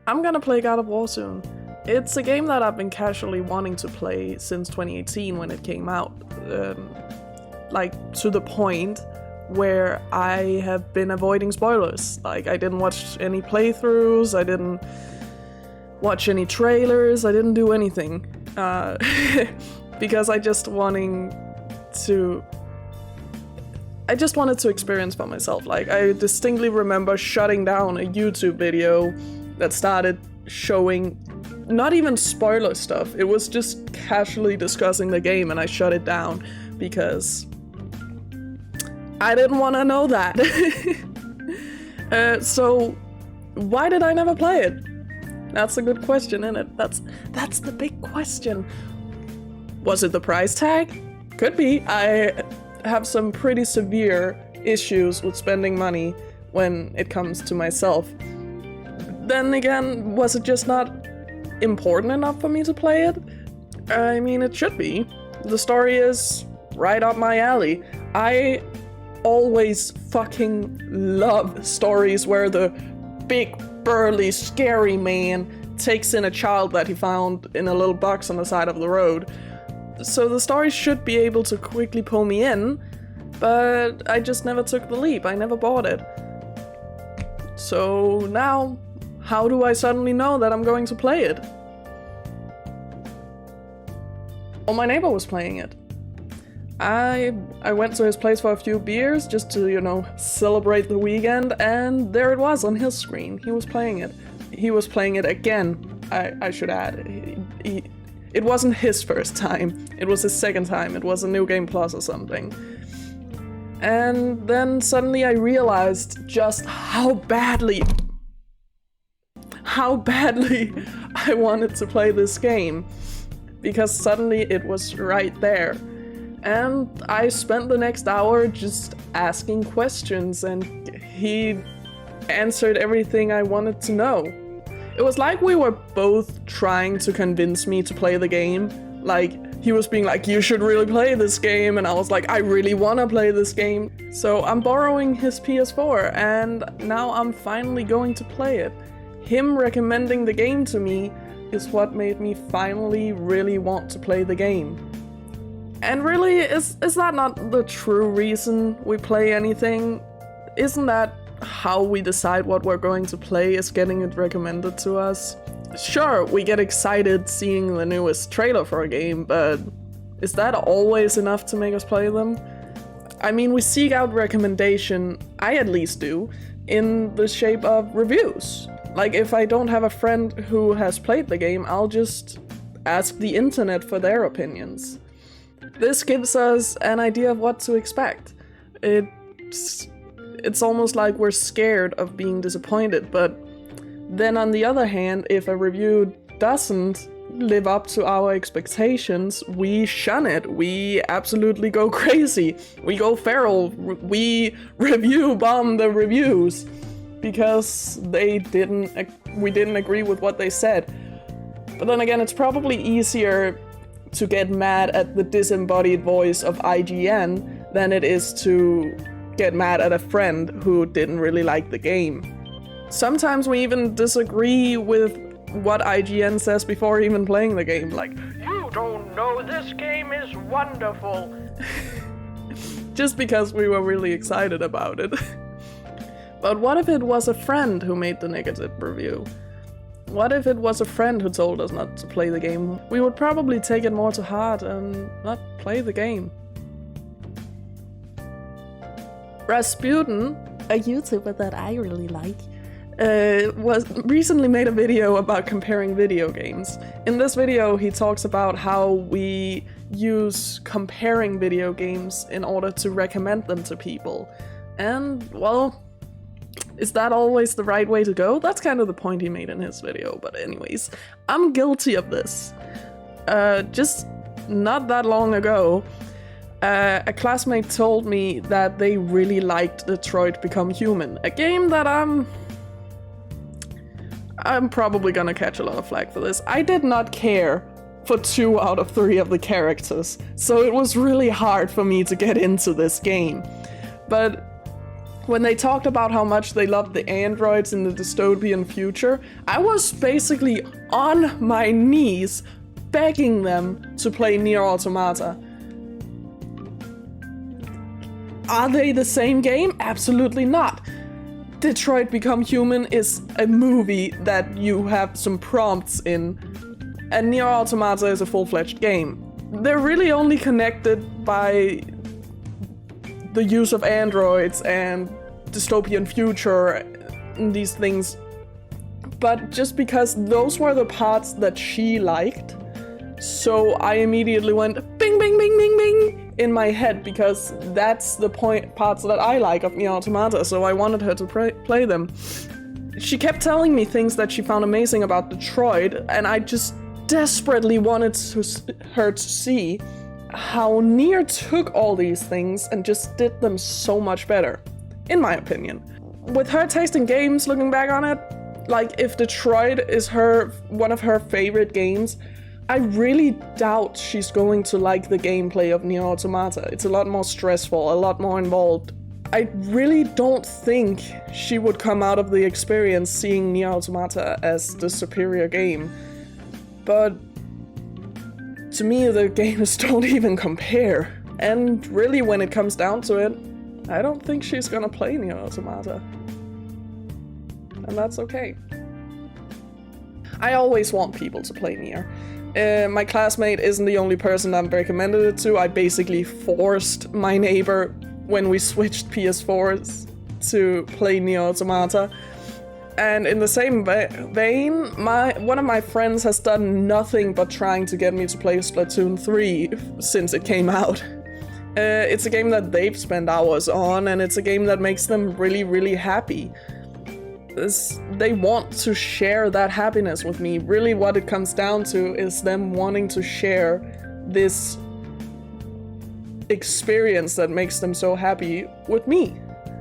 I'm gonna play God of War soon. It's a game that I've been casually wanting to play since 2018 when it came out. Like, to the point where I have been avoiding spoilers. Like, I didn't watch any playthroughs, I didn't watch any trailers, I didn't do anything. Because I just wanted to experience for myself. Like, I distinctly remember shutting down a YouTube video that started showing not even spoiler stuff, it was just casually discussing the game, and I shut it down because I didn't want to know that. So why did I never play it? That's a good question, isn't it? That's the big question. Was it the price tag? Could be. I have some pretty severe issues with spending money when it comes to myself. Then again, was it just not important enough for me to play it? I mean, it should be. The story is right up my alley. I always fucking love stories where the big, burly, scary man takes in a child that he found in a little box on the side of the road. So the story should be able to quickly pull me in, but I just never took the leap. I never bought it. So now, how do I suddenly know that I'm going to play it? Well, my neighbor was playing it. I went to his place for a few beers just to, you know, celebrate the weekend, and there it was on his screen. He was playing it. He was playing it again, I should add. It wasn't his first time, it was his second time. It was a New Game Plus or something. And then suddenly I realized just how badly I wanted to play this game. Because suddenly it was right there. And I spent the next hour just asking questions, and he answered everything I wanted to know. It was like we were both trying to convince me to play the game. Like, he was being like, you should really play this game, and I was like, I really wanna play this game. So I'm borrowing his PS4, and now I'm finally going to play it. Him recommending the game to me is what made me finally really want to play the game. And really, is that not the true reason we play anything? Isn't that how we decide what we're going to play, is getting it recommended to us? Sure, we get excited seeing the newest trailer for a game, but is that always enough to make us play them? I mean, we seek out recommendation, I at least do, in the shape of reviews. Like, if I don't have a friend who has played the game, I'll just ask the internet for their opinions. This gives us an idea of what to expect. It's almost like we're scared of being disappointed, but then on the other hand, if a review doesn't live up to our expectations, we shun it. We absolutely go crazy. We go feral. We review bomb the reviews because we didn't agree with what they said. But then again, it's probably easier to get mad at the disembodied voice of IGN than it is to get mad at a friend who didn't really like the game. Sometimes we even disagree with what IGN says before even playing the game, like, you don't know, this game is wonderful. Just because we were really excited about it. But what if it was a friend who made the negative review? What if it was a friend who told us not to play the game? We would probably take it more to heart and not play the game. Rasputin, a YouTuber that I really like, recently made a video about comparing video games. In this video, he talks about how we use comparing video games in order to recommend them to people. And, well, is that always the right way to go? That's kind of the point he made in his video, but anyways, I'm guilty of this. Just not that long ago, a classmate told me that they really liked Detroit Become Human, a game that I'm probably gonna catch a lot of flack for this. I did not care for 2 out of 3 of the characters, so it was really hard for me to get into this game. But when they talked about how much they loved the androids in the dystopian future, I was basically on my knees begging them to play Nier Automata. Are they the same game? Absolutely not. Detroit Become Human is a movie that you have some prompts in, and Nier Automata is a full-fledged game. They're really only connected by the use of androids and dystopian future and these things. But just because those were the parts that she liked, so I immediately went bing, bing, bing, bing, bing in my head, because that's the parts that I like of Nier Automata, so I wanted her to play them. She kept telling me things that she found amazing about Detroit, and I just desperately wanted her to see how Nier took all these things and just did them so much better, in my opinion. With her taste in games, looking back on it, like if Detroit is one of her favorite games, I really doubt she's going to like the gameplay of Nier Automata. It's a lot more stressful, a lot more involved. I really don't think she would come out of the experience seeing Nier Automata as the superior game. But to me, the games don't even compare. And really, when it comes down to it, I don't think she's gonna play Nier Automata. And that's okay. I always want people to play Nier. My classmate isn't the only person I've recommended it to. I basically forced my neighbor, when we switched PS4s, to play Nier Automata. And in the same vein, one of my friends has done nothing but trying to get me to play Splatoon 3 since it came out. It's a game that they've spent hours on, and it's a game that makes them really, really happy. They want to share that happiness with me. Really what it comes down to is them wanting to share this experience that makes them so happy with me.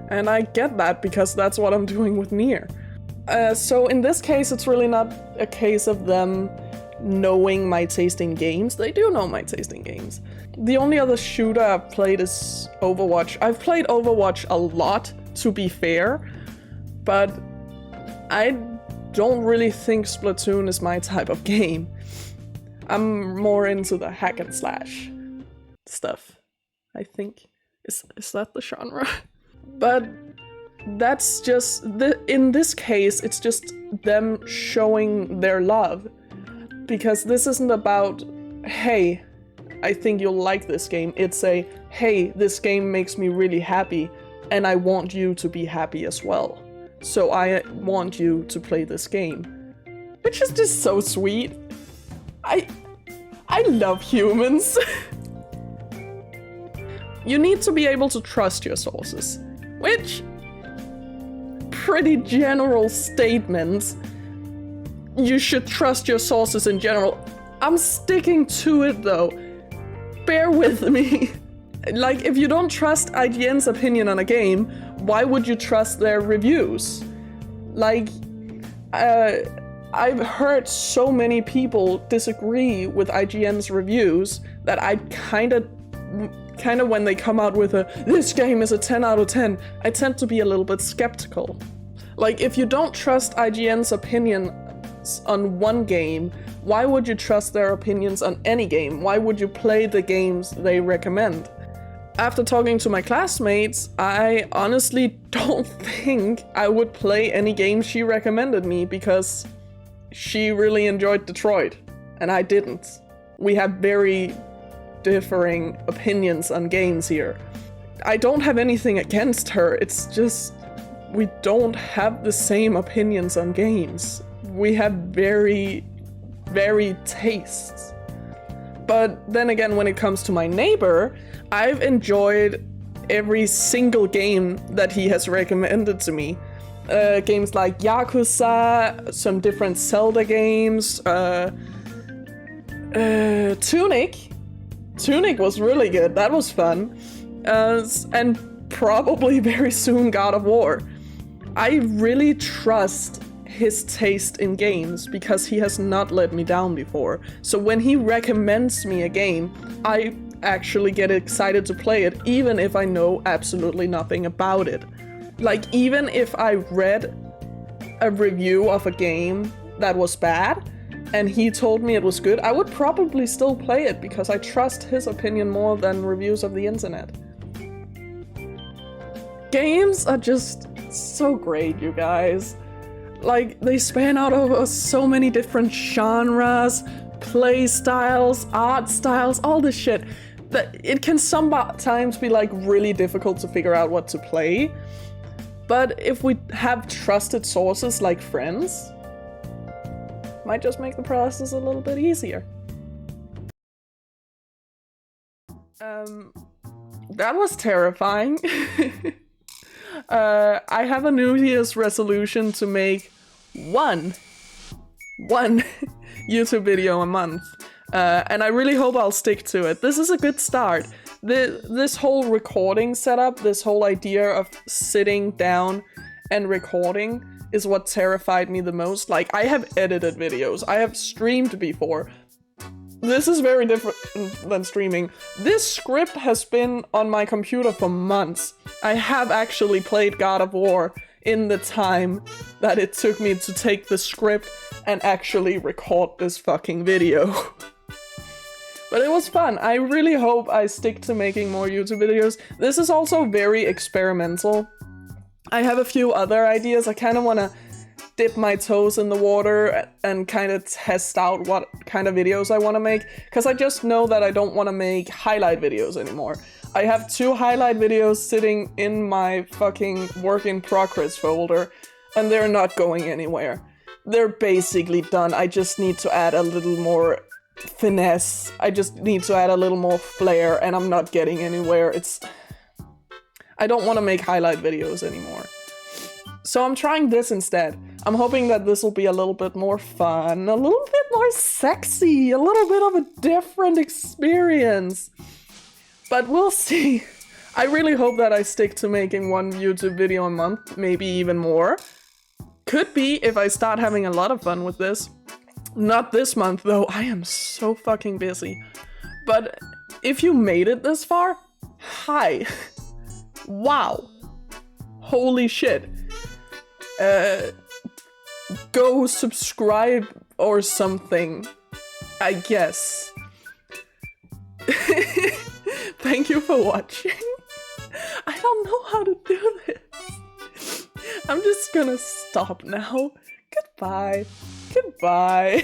And I get that because that's what I'm doing with Nier. So in this case, it's really not a case of them knowing my taste in games. They do know my taste in games. The only other shooter I've played is Overwatch. I've played Overwatch a lot, to be fair, but I don't really think Splatoon is my type of game. I'm more into the hack and slash stuff, I think. Is that the genre? But that's just, in this case, it's just them showing their love. Because this isn't about, hey, I think you'll like this game. It's a, hey, this game makes me really happy, and I want you to be happy as well. So I want you to play this game. Which is just so sweet. I love humans. You need to be able to trust your sources. Which, pretty general statement. You should trust your sources in general. I'm sticking to it though. Bear with me. Like, if you don't trust IGN's opinion on a game, why would you trust their reviews? Like, I've heard so many people disagree with IGN's reviews that I kind of when they come out with this game is a 10 out of 10, I tend to be a little bit skeptical. Like, if you don't trust IGN's opinion on one game, why would you trust their opinions on any game? Why would you play the games they recommend? After talking to my classmates, I honestly don't think I would play any game she recommended me, because she really enjoyed Detroit, and I didn't. We have very differing opinions on games here. I don't have anything against her, it's just we don't have the same opinions on games. We have very varied tastes. But then again, when it comes to my neighbor, I've enjoyed every single game that he has recommended to me. Games like Yakuza, some different Zelda games, Tunic. Tunic was really good, that was fun. And probably very soon God of War. I really trust his taste in games because he has not let me down before. So when he recommends me a game, I actually get excited to play it, even if I know absolutely nothing about it. Like, even if I read a review of a game that was bad, and he told me it was good, I would probably still play it because I trust his opinion more than reviews of the internet. Games are just so great, you guys. Like, they span out over so many different genres, play styles, art styles, all this shit. That it can sometimes be like really difficult to figure out what to play. But if we have trusted sources like friends, might just make the process a little bit easier. That was terrifying. I have a New Year's resolution to make one YouTube video a month. And I really hope I'll stick to it. This is a good start. This whole recording setup, this whole idea of sitting down and recording is what terrified me the most. Like, I have edited videos, I have streamed before. This is very different than streaming. This script has been on my computer for months. I have actually played God of War in the time that it took me to take the script and actually record this fucking video. But it was fun. I really hope I stick to making more YouTube videos. This is also very experimental. I have a few other ideas. I kind of want to dip my toes in the water and kind of test out what kind of videos I want to make. Because I just know that I don't want to make highlight videos anymore. I have 2 highlight videos sitting in my fucking work in progress folder, and they're not going anywhere. They're basically done. I just need to add a little more finesse. I just need to add a little more flair, and I'm not getting anywhere. I don't want to make highlight videos anymore. So I'm trying this instead. I'm hoping that this will be a little bit more fun, a little bit more sexy, a little bit of a different experience. But we'll see. I really hope that I stick to making one YouTube video a month, maybe even more. Could be if I start having a lot of fun with this. Not this month though, I am so fucking busy. But if you made it this far, hi. Wow. Holy shit. Go subscribe or something, I guess. Thank you for watching. I don't know how to do this. I'm just gonna stop now. Goodbye. Goodbye.